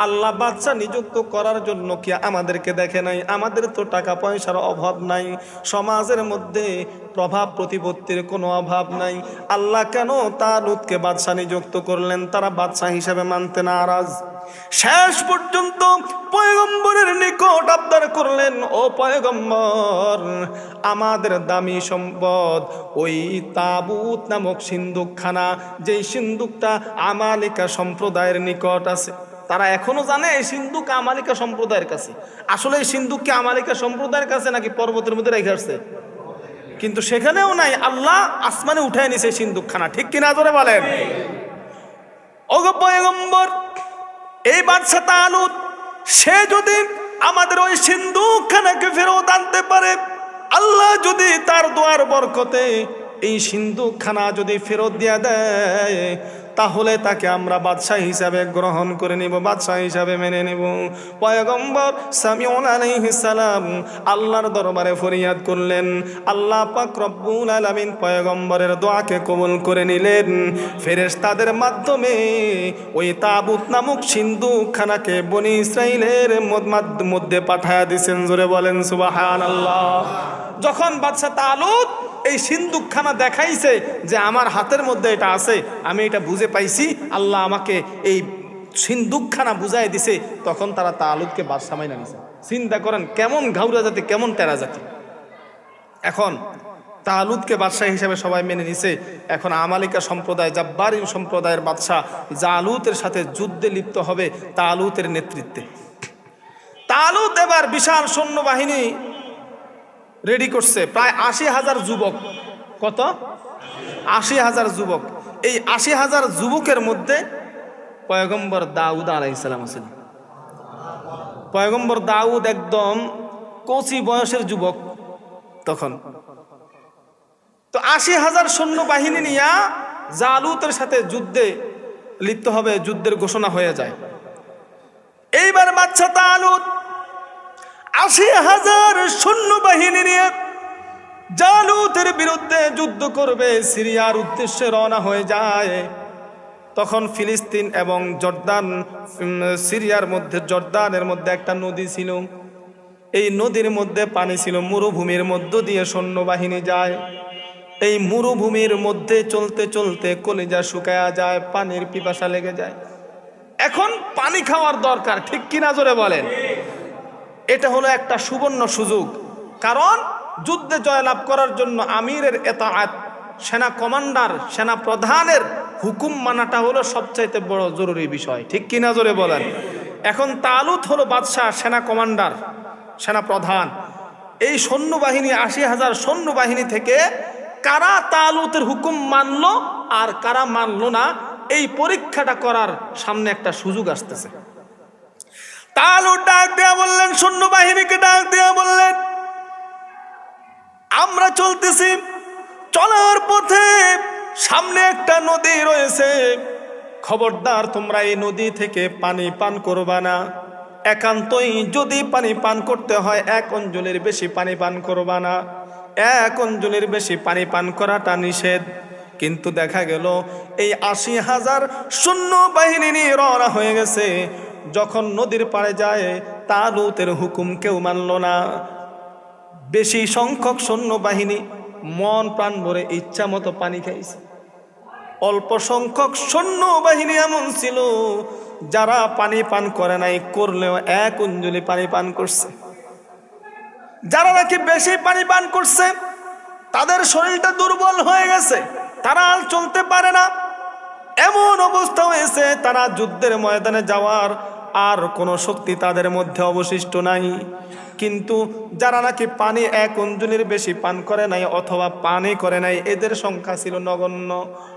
S1: আল্লাহ বাদশা নিযুক্ত করার জন্য কি আমাদেরকে দেখে নাই? আমাদের তো টাকা পয়সার অভাব নাই, সমাজের মধ্যে প্রভাব প্রতিপত্তির কোনো অভাব নাই। আল্লাহ কেন তালুতকে বাদশা নিযুক্ত করলেন? তারা বাদশা হিসেবে মানতে নারাজ। শেষ পর্যন্ত পয়গম্বরের নিকট আবদার করলেন, ও পয়গম্বর, আমাদের দামি সম্পদ ওই তাবুত নামক সিন্দুকখানা, যেই সিন্দুকটা আমালিকা সম্প্রদায়ের নিকট আছে। তারা এখনো জানে এই সিন্দুক আমালিকা সম্প্রদায়ের কাছে। আসলে এই সিন্দুক কি আমালিকা সম্প্রদায়ের কাছে নাকি পর্বতের মধ্যে রেখে আসছে? কিন্তু সেখানেও নাই, আল্লাহ আসমানে উঠায় নিছে সিন্দুকখানা, ঠিক কিনা জোরে বলেন। ওগো পয়গম্বর, এই বাদশা তালুত সে যদি আমাদের ওই সিন্দুকখানাকে ফেরত আনতে পারে, আল্লাহ যদি তার দোয়ার বরকতে এই সিন্দুকখানা যদি ফেরত দিয়া দেয়, তাহলে তাকে আমরা বাদশাহ হিসাবে গ্রহণ করে নিব, বাদশাহ হিসাবে মেনে নিব। পয়গম্বর সামিউল আলাইহিস সালাম আল্লাহর দরবারে ফরিয়াদ করলেন। আল্লাহ পাক রব্বুল আলামিন পয়গম্বরের দোয়াকে কবুল করে নিলেন। ফেরেশতাদের মাধ্যমে ওই তাবুত নামক সিন্দুকখানাকে বনি ইসরাইলের মধ্যে পাঠায়া দিয়েছেন। জোরে বলেন সুবহানাল্লাহ। যখন বাদশা তালুত এই সিন্দুকখানা দেখাইছে যে আমার হাতের মধ্যে এটা আছে, আমি এটা বুঝে পাইছি, আল্লাহ আমাকে এই সিন্দুকখানা বুঝাই দিছে, তখন তারা তালুতকে বাদশা মাইনা নিছে। চিন্তা করেন কেমন ঘাউরা জাতি, কেমন টেরা জাতি। এখন তালুতকে বাদশাহ হিসেবে সবাই মেনে নিছে। এখন আমালিকা সম্প্রদায়, জাব্বারিন সম্প্রদায়ের বাদশাহ জালুতের সাথে যুদ্ধে লিপ্ত হবে তালুতের নেতৃত্বে। তালুত এবার বিশাল সৈন্যবাহিনী রেডি করছে, প্রায় 80,000 যুবক। কত? 80,000 যুবক। এই 80,000 যুবকের মধ্যে পয়গম্বর দাউদ আলাইহিস সালাম আছেন। পয়গম্বর দাউদ একদম কচি বয়সের যুবক তখন। তো 80,000 সৈন্যবাহিনী নিয়ে জালুতের সাথে যুদ্ধে লিপ্ত হবে, যুদ্ধের ঘোষণা হয়ে যায়। এইবার বাদশা তালুত 80,000 সৈন্যবাহিনী নিয়ে জালুতের বিরুদ্ধে যুদ্ধ করবে, সিরিয়ার উদ্দেশ্যে রওনা হয়ে যায়। তখন ফিলিস্তিন এবং জর্দান, সিরিয়ার মধ্যে জর্দানের মধ্যে একটা নদী ছিল। এই নদীর মধ্যে পানি ছিল, মরুভূমির মধ্য দিয়ে সৈন্যবাহিনী যায়। এই মরুভূমির মধ্যে চলতে চলতে কলিজা শুকায়া যায়, পানির পিপাসা লেগে যায়। এখন পানি খাওয়ার দরকার, ঠিক কিনা জোরে বলেন? এটা হলো একটা সুবর্ণ সুযোগ। কারণ যুদ্ধে জয়লাভ করার জন্য আমিরের এতাআত, সেনা কমান্ডার, সেনা প্রধানের হুকুম মানাটা হলো সবচাইতে বড় জরুরি বিষয়, ঠিক কিনা জোরে বলেন? এখন তালুত হলো বাদশাহ, সেনা কমান্ডার, সেনা প্রধান। এই সৈন্যবাহিনী 80,000 সৈন্যবাহিনী থেকে কারা তালুতের হুকুম মানলো আর কারা মানলো না, এই পরীক্ষাটা করার সামনে একটা সুযোগ আসতেছে। তালুত ডাক দেয়া বললেন, সৈন্যবাহিনীকে ডাক দেয়া বললেন, আমরা চলতেছি, চলার পথে সামনে একটা নদী রয়েছে, খবরদার তোমরা এই নদী থেকে পানি পান করবা না। একান্তই যদি পানি পান করতে হয় 1 অঞ্জলির বেশি পানি পান করবা না। 1 অঞ্জলির বেশি পানি পান করাটা নিষেধ। কিন্তু দেখা গেল এই 80,000 সৈন্যবাহিনী নিয়ে রওনা হয়ে গেছে। যখন নদীর পাড়ে যায় তালুতের হুকুম কেউ মানল না। বেশি সংখ্যক সৈন্যবাহিনী মন প্রাণ ভরে ইচ্ছা মতো পানি খাইছে। অল্প সংখ্যক সৈন্যবাহিনী এমন ছিল যারা পানি পান করে নাই, করলেও 1 অঞ্জলি পানি পান করছে। যারা নাকি বেশি পানি পান করছে তাদের শরীরটা দুর্বল হয়ে গেছে, তারা আর চলতে পারে না। এমন অবস্থা হয়েছে তারা যুদ্ধের ময়দানে যাওয়ার আর কোনো শক্তি তাদের মধ্যে অবশিষ্ট নাই। কিন্তু যারা নাকি পানি 1 অঞ্জলির বেশি পান করে নাই অথবা পানি করে নাই, এদের সংখ্যা ছিল নগণ্য।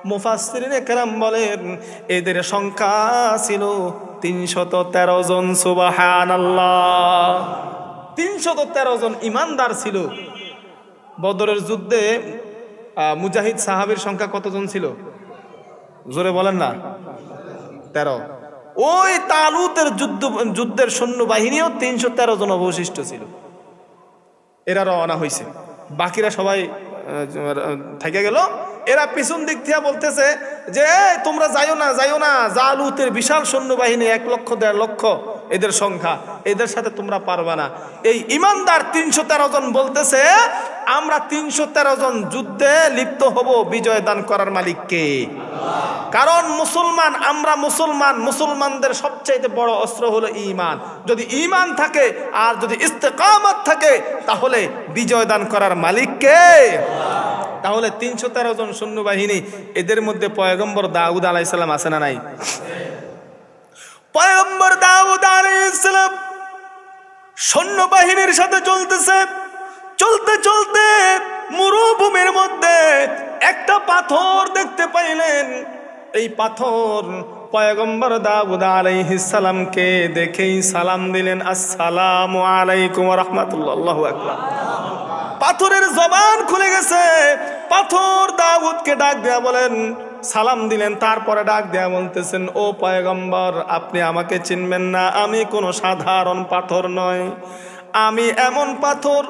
S1: মুফাসসিরিনে কেরাম বলেন এদের সংখ্যা ছিল 313 জন। সুবহানাল্লাহ। 313 জন ইমানদার ছিল। বদরের যুদ্ধে মুজাহিদ সাহাবীর সংখ্যা কতজন ছিল? জোরে বলেন না। 13। ওই তালুতের যুদ্ধের সৈন্যবাহিনীও 313 জন অবশিষ্ট ছিল। এরা রওনা হয়েছে, বাকিরা সবাই থেকে গেল। এরা পিছন দিক থেকে বলতেছে যে তোমরা যাইও না, যাইও না, জালুতের বিশাল সৈন্যবাহিনী 1 লক্ষ 1.5 লক্ষ এদের সংখ্যা, এদের সাথে তোমরা পারবা না। এই ইমানদার 313 জন বলতেছে আমরা 313 জন যুদ্ধে লিপ্ত হব, বিজয় দান করার মালিক কে? কারণ মুসলমান, আমরা মুসলমান, মুসলমানদের সবচেয়ে বড় অস্ত্র হলো ঈমান। যদি ঈমান থাকে আর যদি ইস্তেকামত থাকে তাহলে বিজয় দান করার মালিক কে? তাহলে 313 জন সৈন্যবাহিনী, এদের মধ্যে পয়গম্বর দাউদ আলাইহিস সালাম আছে না নাই? পয়গম্বর দাউদ আলাইহিস সালাম সৈন্যবাহিনীর সাথে চলতেছে। চলতে চলতে মরুভূমির মধ্যে একটা পাথর দেখতে পাইলেন। এই পাথর পয়গম্বর দাউদ আলাইহিস সালামকে দেখেই সালাম দিলেন, আসসালামু আলাইকুম ওয়া রাহমাতুল্লাহ। আল্লাহু আকবার। পাথরের জবান খুলে গেছে। পাথর দাউদকে ডাক দেয়া বলেন, সালাম দিলেন, তারপরে ডাক দেয়া বলতেছেন, ও পয়গম্বর আপনি আমাকে চিনবেন না, আমি কোনো সাধারণ পাথর নয়, আমি এমন পাথর,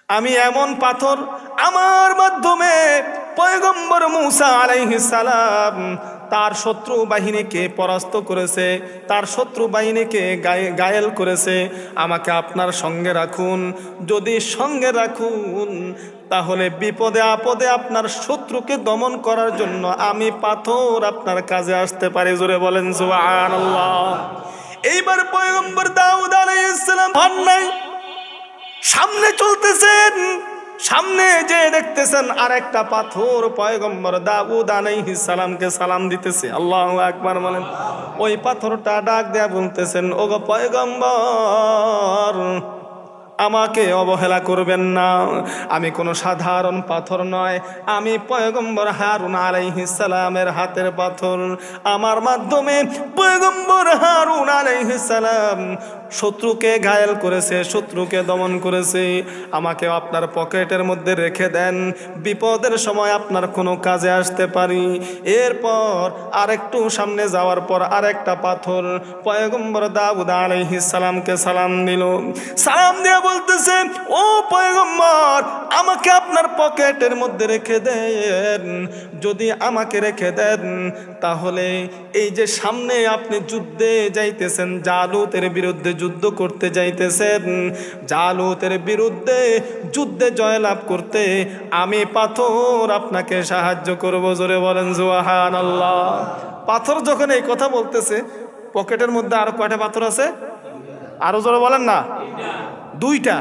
S1: আমি এমন পাথর আমার মাধ্যমে পয়গম্বর মূসা আলাইহিস সালাম তার শত্রু বাহিনীকে পরাস্ত করেছে, তার শত্রু বাহিনীকে ঘায়েল করেছে। আমাকে আপনার সঙ্গে রাখুন, যদি সঙ্গে রাখুন তাহলে বিপদে আপদে আপনার শত্রুকে দমন করার জন্য আমি পাথর আপনার কাজে আসতে পারি। জোরে বলেন সুবহানাল্লাহ। এইবার পয়গম্বর দাউদ আলাইহিস সালাম নাই, সামনে চলতেছেন, সামনে যে দেখতেছেন আরেকটা পাথর পয়গম্বর দাউদ আলাইহিস সালামকে সালাম দিতেছে। আল্লাহু আকবার বলেন। ওই পাথরটা ডাক দেয়া বলতেছেন, ওগো পয়গম্বর, আমাকে অবহেলা করবেন না, আমি কোনো সাধারণ পাথর নয়, আমি পয়গম্বর হারুন আলাইহিস সালামের হাতের পাথর। আমার মাধ্যমে পয়গম্বর হারুন আলাইহিস সালাম শত্রুকে ঘায়েল করেছে, শত্রুকে দমন করেছে। আমাকে আপনার পকেটের মধ্যে রেখে দেন, বিপদের সময় আপনার কোনো কাজে আসতে পারি। এরপর আরেকটু সামনে যাওয়ার পর আরেকটা পাথর পয়গম্বর দাউদ আলাইহিস সালামকে সালাম দিল। সালাম দিয়ে বলতেছে, ও পয়গম্বর, আমাকে আপনার পকেটের মধ্যে রেখে দেন, যদি আমাকে রেখে দেন তাহলে এই যে সামনে আপনি যুদ্ধে যাইতেছেন, জালুতের বিরুদ্ধে যুদ্ধ করতে যাইতেছেন, জালুতের বিরুদ্ধে যুদ্ধে জয়লাভ করতে আমি পাথর আপনাকে সাহায্য করব। জোরে বলেন সুবহানাল্লাহ। পাথর যখন এই কথা বলতেছে, পকেটের মধ্যে আরো কয়টা পাথর আছে? আরো জোরে বলেন না, দুইটা।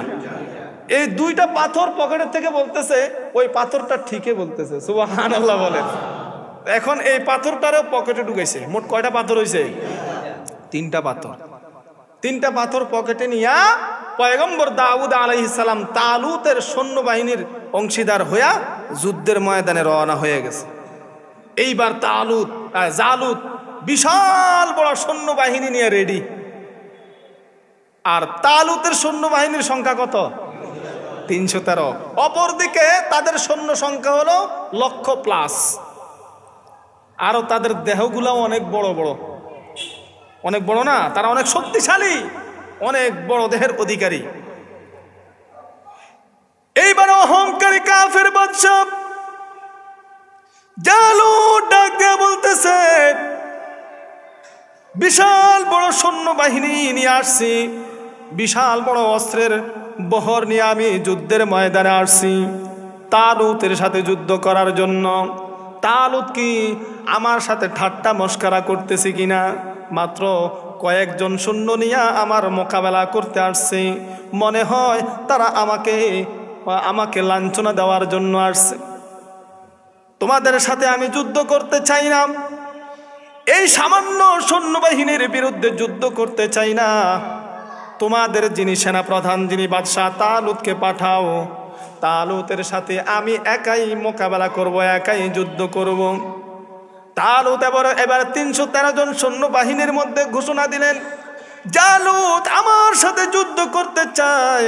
S1: এই দুইটা পাথর পকেটের থেকে বলতেছে, ওই পাথরটা ঠিকই বলতেছে। সুবহানাল্লাহ বলেন। এখন এই পাথরটারও পকেটে ঢুকেছে। মোট কয়টা পাথর হয়েছে? তিনটা পাথর। তিনটা পাথর পকেটে নিয়া পয়গম্বর দাউদ আলাইহিস সালাম তালুতের সৈন্যবাহিনীর অংশীদার হইয়া যুদ্ধের ময়দানে রওনা হয়ে গেছে। এইবার জালুত বিশাল বড় সৈন্যবাহিনী নিয়ে রেডি। আর তালুতের সৈন্যবাহিনীর সংখ্যা কত? 313। অপরদিকে তাদের সৈন্য সংখ্যা হলো লক্ষ প্লাস। আরো তাদের দেহগুলাও অনেক বড় বড়, অনেক বড় না, তারা অনেক শক্তিশালী, অনেক বড় দেহের অধিকারী। এইবার অহংকারী কাফের বাদশা জালুত ডাক দিয়ে বলতেছে, বিশাল বড় সৈন্যবাহিনী নিয়ে আসছি, বিশাল বড় অস্ত্রের বহর নিয়ে আমি যুদ্ধের ময়দানে আসছি তালুতের সাথে যুদ্ধ করার জন্য। তালুত কি আমার সাথে ঠাট্টা মস্করা করতেছি কিনা? মাত্র কয়েকজন সৈন্য নিয়ে আমার মোকাবেলা করতে আসছে, মনে হয় তারা আমাকে লাঞ্ছনা দেওয়ার জন্য আসছে। তোমাদের সাথে আমি যুদ্ধ করতে চাই না, এই সামান্য সৈন্যবাহিনীর বিরুদ্ধে যুদ্ধ করতে চাই না। তোমাদের যিনি সেনাপ্রধান, যিনি বাদশাহ, তালুতকে পাঠাও, তালুতের সাথে আমি একাই মোকাবেলা করব, একাই যুদ্ধ করব। তালুত এবার 313 জন সৈন্যবাহিনীর মধ্যে ঘোষণা দিলেন, জালুত আমার সাথে যুদ্ধ করতে চায়,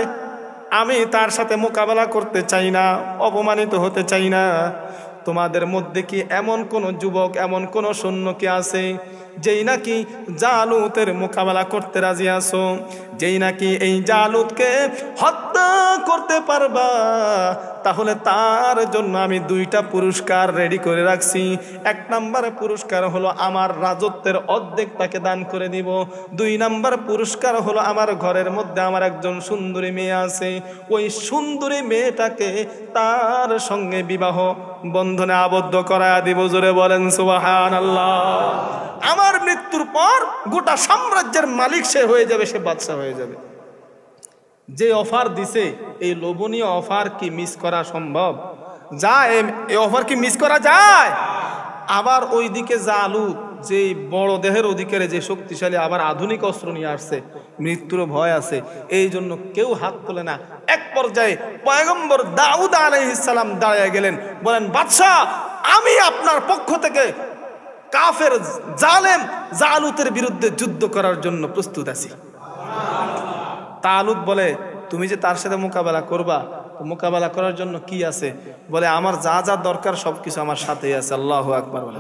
S1: আমি তার সাথে মোকাবেলা করতে চাই না, অপমানিত হতে চাই না। তোমাদের মধ্যে কি এমন কোন যুবক, এমন কোন সৈন্য কি আছে যেই নাকি জালুতের মোকাবেলা করতে রাজি আছো, যেই নাকি এই জালুতকে হত্যা করতে পারবা? তাহলে তার জন্য আমি 2টা পুরস্কার রেডি করে রাখছি। 1 নাম্বার পুরস্কার হলো আমার রাজত্বের অর্ধেক তাকে দান করে দিব। 2 নাম্বার পুরস্কার হলো আমার ঘরের মধ্যে আমার একজন সুন্দরী মেয়ে আছে, ওই সুন্দরী মেয়েটাকে তার সঙ্গে বিবাহ বন্ধনে আবদ্ধ করায়া দিব। জোরে বলেন সুবহানাল্লাহ। আমার মৃত্যুর পর গোটা সাম্রাজ্যের মালিক সে হয়ে যাবে, সে বাদশা হয়ে যাবে। যে অফার দিছে, এই লোভনীয় অফার কি মিস করা সম্ভব? এই অফার কি মিস করা যায়? আবার ওইদিকে জালুত যে বড় দেহের অধিকারে, যে শক্তিশালী, আবার আধুনিক অস্ত্র নিয়ে আসছে, মৃত্যুর ভয় আছে, এই জন্য কেউ হাত তোলে না। এক পর্যায়ে পয়গম্বর দাউদ আলাইহিস সালাম দাঁড়িয়ে গেলেন, বলেন, বাদশাহ, আমি আপনার পক্ষ থেকে কাফের জালেম জালুতের বিরুদ্ধে যুদ্ধ করার জন্য প্রস্তুত আছি। তালুত বলে, তুমি যে তার সাথে মোকাবেলা করবা, তো মোকাবেলা করার জন্য কি আছে? বলে, আমার যা যা দরকার সবকিছু আমার সাথেই আছে। আল্লাহু আকবার বলে।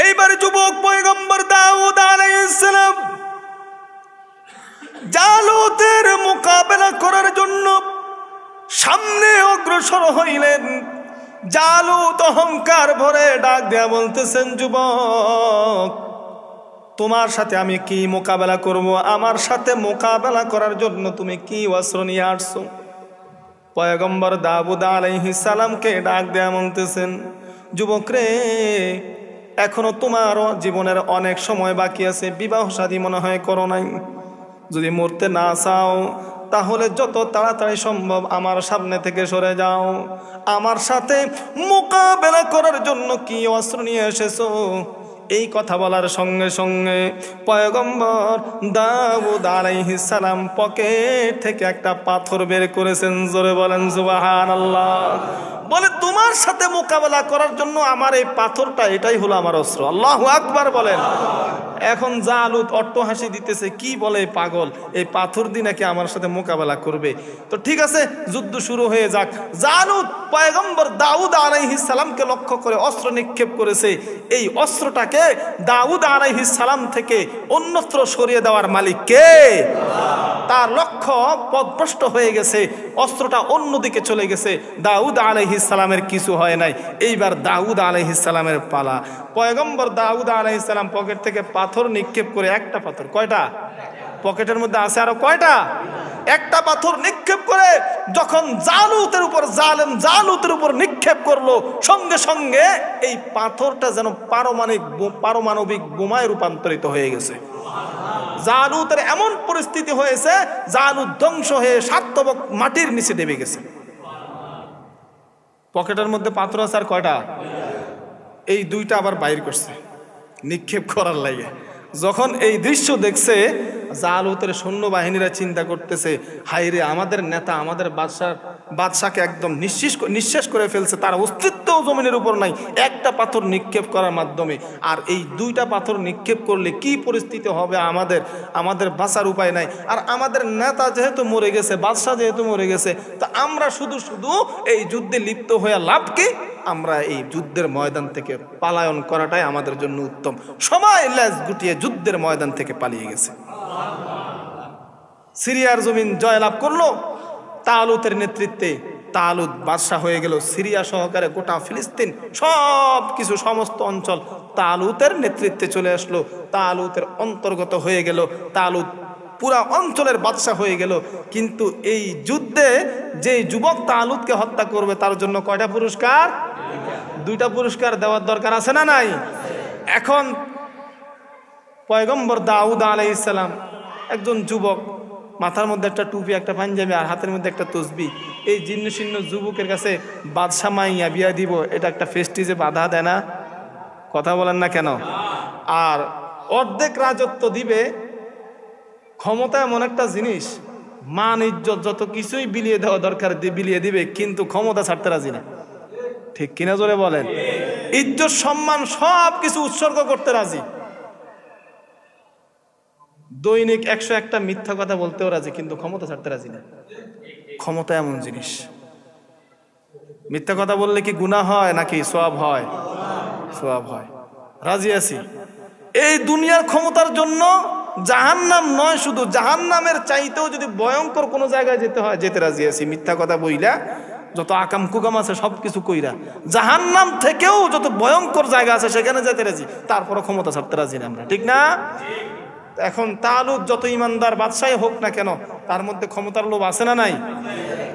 S1: এইবার যুবক পয়গম্বর দাউদ আলাইহিস সালাম জালুতের মোকাবেলা করার জন্য সামনে অগ্রসর হইলেন। জালুত অহংকার ভরে ডাক দেয়া বলতেছেন, যুবক তোমার সাথে আমি কি মোকাবেলা করব? আমার সাথে মোকাবেলা করার জন্য তুমি কি অস্ত্র নিয়ে আসছো? পয়গম্বর দাউদ আলাইহিস সালামকে ডাক দেয়া বলতেছেন, যুবক রে, এখনো তোমার জীবনের অনেক সময় বাকি আছে, বিবাহ শাদী মনে হয় করো নাই। যদি মরতে না চাও তাহলে যত তাড়াতাড়ি সম্ভব আমার সামনে থেকে সরে যাও। আমার সাথে মোকাবেলা করার জন্য কি অস্ত্র নিয়ে এসেছো? এই কথা বলার সঙ্গে সঙ্গে পয়গম্বর দাউদ আলাইহিস সালাম পকেট থেকে একটা পাথর বের করেছেন। জোরে বলেন সুবহানাল্লাহ। বলে তোমার সাথে মোকাবেলা করার জন্য আমার এই পাথরটা, এটাই হলো আমার অস্ত্র। আল্লাহু আকবার বলেন। এখন জালুত অট্টহাসি দিতেছে, কি বলে পাগল, এই পাথর দিয়ে নাকি আমার সাথে মোকাবেলা করবে? তো ঠিক আছে, যুদ্ধ শুরু হয়ে যাক। জালুত পয়গম্বর দাউদ আলাইহিস সালামকে লক্ষ্য করে অস্ত্র নিক্ষেপ করেছে। এই অস্ত্রটাকে দাউদ আলাইহিস সালাম থেকে অন্যত্র সরিয়ে দেওয়ার মালিক কে? তার লক্ষ্য পথভ্রষ্ট হয়ে গেছে, অস্ত্রটা অন্যদিকে চলে গেছে। দাউদ আলাইহিস সালামের কিছু হয় নাই। এইবার দাউদ আলাইহিস সালামের পালা। পয়গম্বর দাউদ আলাইহিস সালাম পকেট থেকে পাথর নিক্ষেপ করে, একটা পাথর, কয়টা পকেটের মধ্যে আছে? আরো কয়টা? একটা পাথর নিক্ষেপ করে যখন জালুতের উপর, জালেম জালুতের উপর নিক্ষেপ করলো, সঙ্গে সঙ্গে এই পাথরটা যেন পারমাণবিক বোমায় রূপান্তরিত হয়ে গেছে। জালুতের এমন পরিস্থিতি হয়েছে, জালুত ধ্বংস হয়ে সাতবক মাটির নিচে নেমে গেছে। পকেটের মধ্যে পাথর আছে আর কয়টা? এই দুইটা আবার বাইর করছে নিক্ষেপ করার লাগে। যখন এই দৃশ্য দেখছে, জালুতের সৈন্যবাহিনীরা চিন্তা করতেছে, হায়রে আমাদের নেতা, আমাদের বাদশাকে একদম নিঃশেষ করে ফেলছে, তার অস্তিত্বও জমিনের উপর নাই একটা পাথর নিক্ষেপ করার মাধ্যমে। আর এই দুইটা পাথর নিক্ষেপ করলে কি পরিস্থিতি হবে আমাদের বাঁচার উপায় নাই। আর আমাদের নেতা যেহেতু মরে গেছে, বাদশা যেহেতু মরে গেছে, তা আমরা শুধু এই যুদ্ধে লিপ্ত হয়ে লাভ কি? আমরা এই যুদ্ধের ময়দান থেকে পালায়ন করাটাই আমাদের জন্য উত্তম। সবাই লেজ গুটিয়ে যুদ্ধের ময়দান থেকে পালিয়ে গেছে। সিরিয়ার জমিন জয়লাভ করলো তালুতের নেতৃত্বে। তালুত বাদশাহ হয়ে গেল। সিরিয়া সহকারে গোটা ফিলিস্তিন সব কিছু, সমস্ত অঞ্চল তালুতের নেতৃত্বে চলে আসলো, তালুতের অন্তর্গত হয়ে গেল। তালুত পুরা অঞ্চলের বাদশাহ হয়ে গেল। কিন্তু এই যুদ্ধে যে যুবক তালুতকে হত্যা করবে তার জন্য কয়টা পুরস্কার? দুইটা পুরস্কার দেওয়ার দরকার আছে না নাই? এখন পয়গম্বর দাউদ আলাইহিস সালাম একজন যুবক, মাথার মধ্যে একটা টুপি, একটা পাঞ্জাবি, আর হাতের মধ্যে একটা তসবি। এই জীর্ণশীর্ণ যুবকের কাছে বাদশা মাইয়া বিয়া দিব, এটা একটা ফেস্টিজে বাধা দেয় না? কথা বলেন না কেন? আর অর্ধেক রাজত্ব দিবে। ক্ষমতা এমন একটা জিনিস, মান ইজ্জত যত কিছুই বিলিয়ে দেওয়া দরকার বিলিয়ে দিবে, কিন্তু ক্ষমতা ছাড়তে রাজি না। ঠিক কিনা জোরে বলেন? ইজ্জত সম্মান সব কিছু উৎসর্গ করতে রাজি। দৈনিক 101টা মিথ্যা কথা বলতেও রাজি, কিন্তু ক্ষমতা ছাড়তে রাজি না। ক্ষমতা এমন জিনিস, মিথ্যা কথা বললে কি গুনাহ হয় নাকি সওয়াব হয়? সওয়াব হয়। রাজি আছি। এই দুনিয়ার ক্ষমতার জন্য জাহান্নাম নয়, শুধু জাহান্নামের চাইতেও যদি ভয়ঙ্কর কোনো জায়গায় যেতে হয়, যেতে রাজি আছি। মিথ্যা কথা বইলা যত আকাম কুকাম আছে সবকিছু কইরা, জাহান্নাম থেকেও যত ভয়ঙ্কর জায়গা আছে সেখানে যেতে রাজি, তারপরও ক্ষমতা ছাড়তে রাজি না আমরা। ঠিক না? এখন তালুত যত ইমানদার বাদশাহ হোক না কেন, তার মধ্যে ক্ষমতার লোভ আছে না নাই?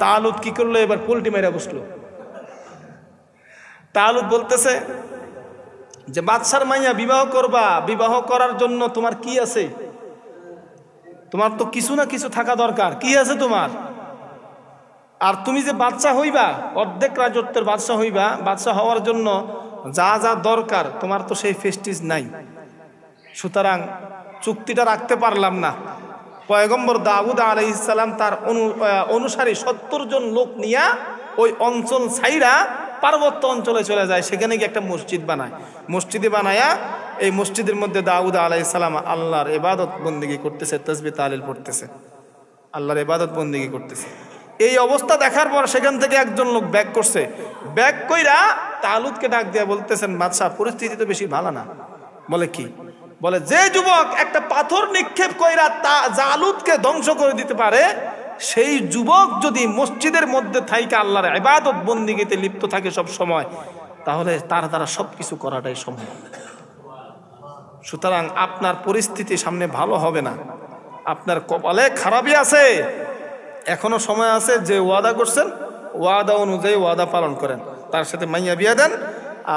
S1: তালুত কি করলো? এবার পোল্টি মেরে বসলো। তালুত বলতেছে যে বাদশার মাইয়া বিবাহ করবা, বিবাহ করার জন্য তোমার কি আছে? তোমার তো কিছু না কিছু থাকা দরকার। কি আছে তোমার? আর তুমি যে বাদশা হইবা, অর্ধেক রাজত্বের বাদশা হইবা, বাদশা হওয়ার জন্য যা যা দরকার তোমার তো সেই ফেস্টিজ নাই। সুতরাং চুক্তিটা রাখতে পারলাম না। পয়গম্বর দাউদ আলাইহিস সালাম তার অনুসারী 70 জন লোক নিয়ে ওই অঞ্চল ছাইরা পার্বত্য অঞ্চলে চলে যায়। সেখানে গিয়ে একটা মসজিদ বানায়। মসজিদে বানায়া এই মসজিদের মধ্যে দাউদ আলাইহিস সালাম আল্লাহর ইবাদত বন্দেগী করতেছে, তাসবিহ তাহলিল পড়তেছে, আল্লাহর ইবাদত বন্দেগী করতেছে। এই অবস্থা দেখার পর সেখান থেকে একজন লোক ব্যাক করছে। ব্যাক কইরা তালুতকে ডাক দিয়া বলতেছেন, বাদশা পরিস্থিতি তো বেশি ভালো না। বলে কি? বলে যে যুবক একটা পাথর নিক্ষেপ কইরা জালুতকে ধ্বংস করে দিতে পারে, সেই যুবক যদি মসজিদের মধ্যে থাইকে আল্লাহর ইবাদত বন্দিগিতে লিপ্ত থাকে সব সময়, তাহলে তার দ্বারা সব কিছু করাটাই সম্ভব। সুতরাং আপনার পরিস্থিতি সামনে ভালো হবে না, আপনার কপালে খারাপই আছে, এখনো সময় আছে। যে ওয়াদা করছেন ওয়াদা অনুযায়ী ওয়াদা পালন করেন, তার সাথে মাইয়া বিয়া দেন,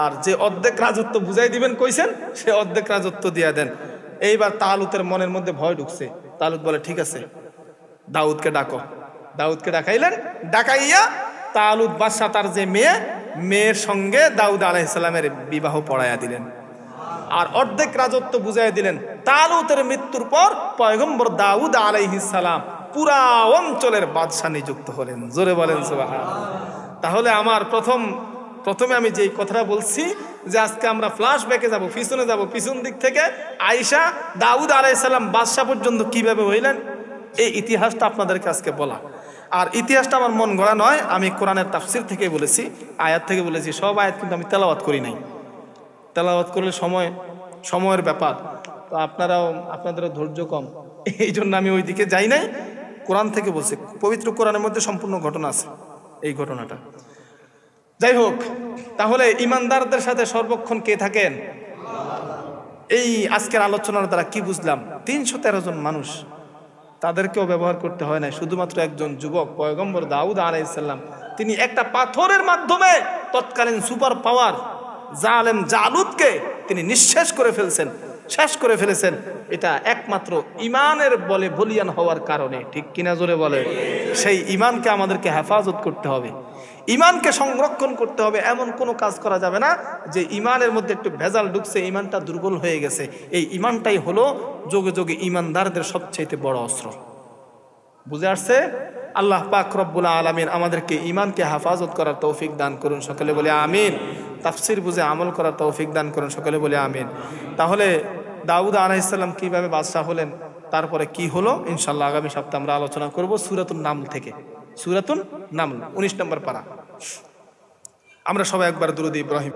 S1: আর যে অর্ধেক রাজত্ব বুঝাই দিবেন কইছেন সে অর্ধেক রাজত্ব দিয়া দেন। এইবার তালুতের মনের মধ্যে ভয় ঢুকছে। তালুত বলে ঠিক আছে, দাউদকে ডাকো। দাউদকে ডাকাইলেন, ডাকাইয়া তালুত বাদশা তার যে মেয়ের সঙ্গে দাউদ আলাইহিস সালামের বিবাহ পড়াইয়া দিলেন, আর অর্ধেক রাজত্ব বুঝাই দিলেন। তালুতের মৃত্যুর পর পয়গম্বর দাউদ আলাইহিস সালাম পুরা অঞ্চলের বাদশা নিযুক্ত হলেন। জোরে বলেন সুবহানাল্লাহ। তাহলে আমার প্রথমে আমি যেই কথাটা বলছি যে আজকে আমরা ফ্ল্যাশব্যাকে যাব, পিছনে যাব, পিছন দিক থেকে আয়েশা দাউদ আলাইহিস সালাম বাদশা পর্যন্ত কিভাবে হইলেন, এই ইতিহাসটা আপনাদেরকে আজকে বলা। আর ইতিহাসটা আমার মন গড়া নয়, আমি কোরআনের তাফসির থেকে বলেছি, আয়াত থেকে বলেছি। সব আয়াত কিন্তু আমি তেলাওয়াত করি নাই, তেলাওয়াত করলে সময়ের ব্যাপার, তো আপনাদেরও ধৈর্য কম, এই জন্য আমি ওই দিকে যাই নাই। কোরআন থেকে বলছি, পবিত্র কোরআনের মধ্যে সম্পূর্ণ ঘটনা আছে এই ঘটনাটা। যাই হোক, তাহলে ইমানদারদের সাথে সর্বক্ষণ কে থাকেন? এই আজকের আলোচনার দ্বারা কি বুঝলাম? 313 জন মানুষ, তাদেরকেও ব্যবহার করতে হয় না, শুধুমাত্র একজন যুবক পয়গম্বর দাউদ আলাইহিস সালাম, তিনি একটা পাথরের মাধ্যমে তৎকালীন সুপার পাওয়ার জালেম জালুতকে তিনি নিঃশেষ করে ফেলছেন, শেষ করে ফেলেছেন। এটা একমাত্র ইমানের বলে বলিয়ান হওয়ার কারণে, ঠিক কিনা জোরে বলে? সেই ইমানকে আমাদেরকে হেফাজত করতে হবে, ইমানকে সংরক্ষণ করতে হবে। এমন কোনো কাজ করা যাবে না যে ইমানের মধ্যে একটু ভেজাল ঢুকছে, ইমানটা দুর্বল হয়ে গেছে। এই ইমানটাই হলো যোগে যোগে ইমানদারদের সবচেয়ে বড় অস্ত্র। বুঝে আসছে? আল্লাহ পাক রব্বুল আলামিন আমাদেরকে ইমানকে হেফাজত করার তৌফিক দান করুন, সকলে বলে আমিন। তাফসির বুঝে আমল করার তৌফিক দান করুন, সকলে বলে আমিন। তাহলে দাউদ আলাইহিস সালাম কিভাবে বাদশা হলেন, তারপরে কি হলো, ইনশাআল্লাহ আগামী সপ্তাহে আমরা আলোচনা করব সূরাতুন নামল থেকে। সূরাতুন নামল 19 নম্বর পারা। আমরা সবাই একবার দুরূদ ইব্রাহিম